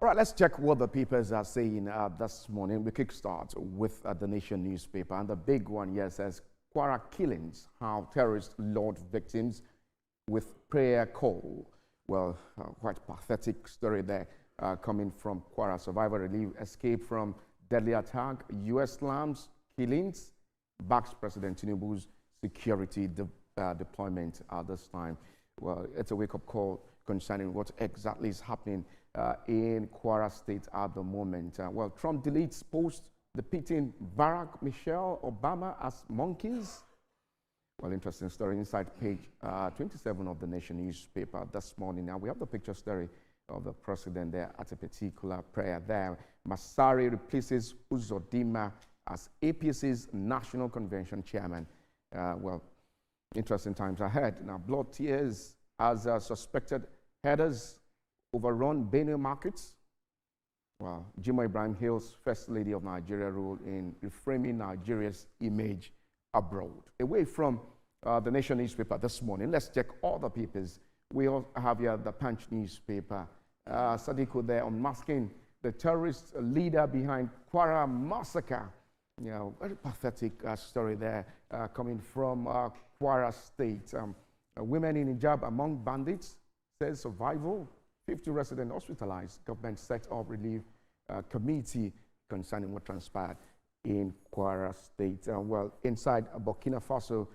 All right, let's check what the papers are saying this morning. We kickstart with the Nation newspaper. And the big one here says, Kwara killings, how terrorists lured victims with prayer call. Well, quite pathetic story there coming from Kwara. Survivor relief escape from deadly attack, U.S. slams, killings, backs President Tinubu's security deployment at this time. Well, it's a wake-up call concerning what exactly is happening in Kwara State at the moment. Well, Trump deletes post depicting Barack Michelle Obama as monkeys. Well, interesting story inside page 27 of the Nation newspaper this morning. Now, we have the picture story of the president there at a particular prayer there. Masari replaces Uzodinma as APC's National Convention chairman. Well, interesting times ahead. Now, blood tears as suspected headers overrun Benue markets. Well, Jimoh Ibrahim hails First Lady of Nigeria role in reframing Nigeria's image abroad. Away from the Nation newspaper this morning, let's check all the papers. We all have here the Punch newspaper. Sadiku there unmasking the terrorist leader behind Kwara massacre. You know, very pathetic story there coming from Kwara State. Women in hijab among bandits, says survival. 50 residents hospitalized. Government set up relief committee concerning what transpired in Kwara State. Well, inside Burkina Faso,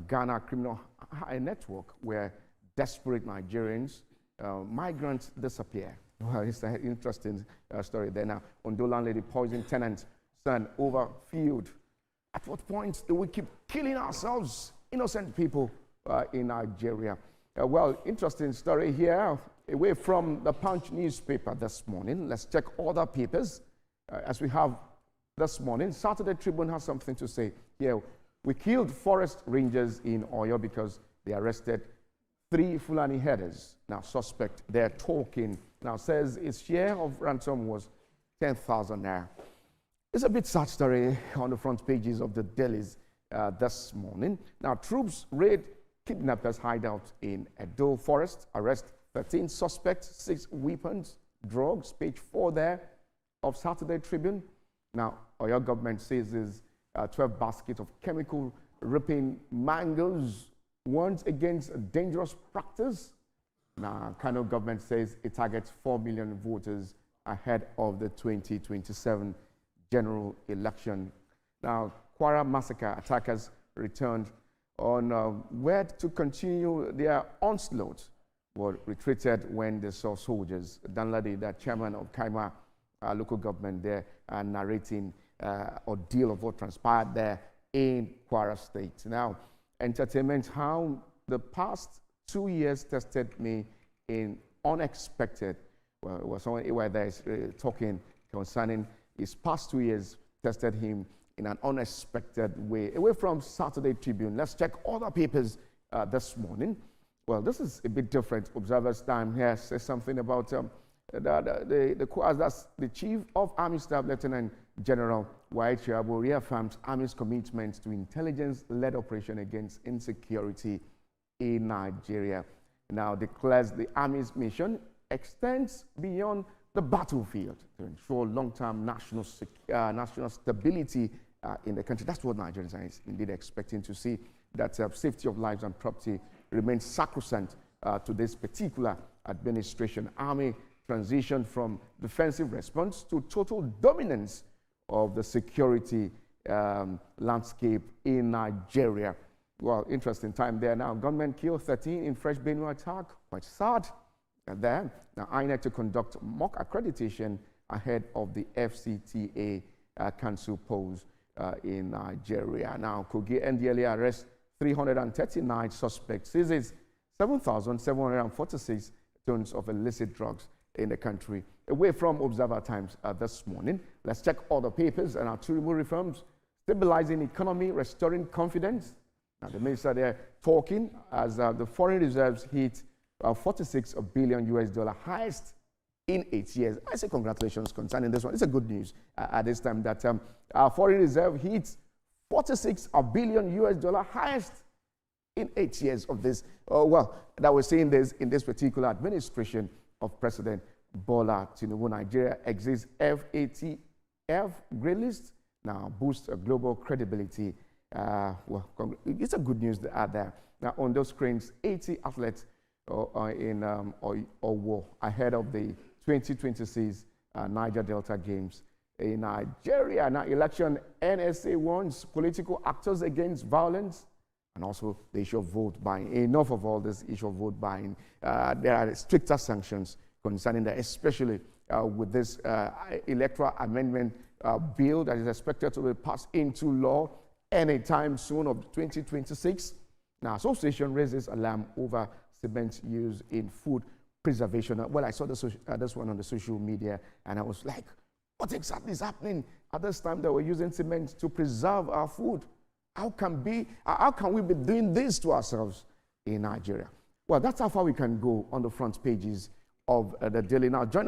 Ghana criminal high network where desperate Nigerians, migrants disappear. Well, it's an interesting story there. Now, Ondo landlady poisoned tenant son over field. At what point do we keep killing ourselves, innocent people in Nigeria? Well, interesting story here. Away from the Punch newspaper this morning, let's check other papers. As we have this morning, Saturday Tribune has something to say. Here, we killed forest rangers in Oyo because they arrested 3 Fulani headers. Now, suspect, they're talking. Now, says its share of ransom was 10,000 naira. It's a bit sad story on the front pages of the dailies this morning. Now, troops raid kidnappers' hideout in Edo Forest, arrest 13 suspects, 6 weapons, drugs, page 4 there of Saturday Tribune. Now, Oyo government says there's 12 baskets of chemical ripping mangoes warns against a dangerous practice. Now, Kano government says it targets 4 million voters ahead of the 2027 general election. Now, Kwara massacre attackers returned on word to continue their onslaught, were retreated when they saw soldiers. Danladi, the chairman of Kaima local government there, narrating ordeal of what transpired there in Kwara State. Now, entertainment, how the past 2 years tested me in unexpected. Well, someone there is talking concerning his past 2 years tested him in an unexpected way. Away from Saturday Tribune, let's check other papers this morning. Well, this is a bit different. Observer's Time here says something about the Chief of Army Staff, Lieutenant General Wahid Shaibu, reaffirms Army's commitment to intelligence-led operation against insecurity in Nigeria. Now declares the Army's mission extends beyond the battlefield to ensure long-term national stability in the country. That's what Nigerians are indeed expecting to see, that safety of lives and property remains sacrosanct to this particular administration. Army transition from defensive response to total dominance of the security landscape in Nigeria. Well, interesting time there now. Gunmen killed 13 in fresh Benue attack. Quite sad. And then, now INEC to conduct mock accreditation ahead of the FCTA council polls in Nigeria. Now, Kogi NDLA arrests 339 suspects, seizes 7,746 tons of illicit drugs in the country. Away from Observer Times this morning, let's check all the papers and our 2 reforms: stabilizing economy, restoring confidence. Now, the minister there talking as the foreign reserves hit 46 billion US dollar, highest in 8 years. I say congratulations concerning this one. It's a good news at this time that our foreign reserve hits 46 billion US dollar, highest in 8 years of this. Well, that we're seeing this in this particular administration of President Bola Tinubu. Nigeria exits FATF grey list. Now boosts global credibility. It's a good news there. Now on those screens, 80 athletes in Owo ahead of the 2026 Niger Delta Games. In Nigeria, now election, NSA warns political actors against violence, and also the issue of vote buying. Enough of all this issue of vote buying. There are stricter sanctions concerning that, especially with this electoral amendment bill that is expected to be passed into law anytime soon of 2026. Now, association raises alarm over cement use in food preservation. Well, I saw this one on the social media, and I was like, what exactly is happening at this time that we're using cement to preserve our food? How can we be doing this to ourselves in Nigeria? Well, that's how far we can go on the front pages of the Daily. Now, join us.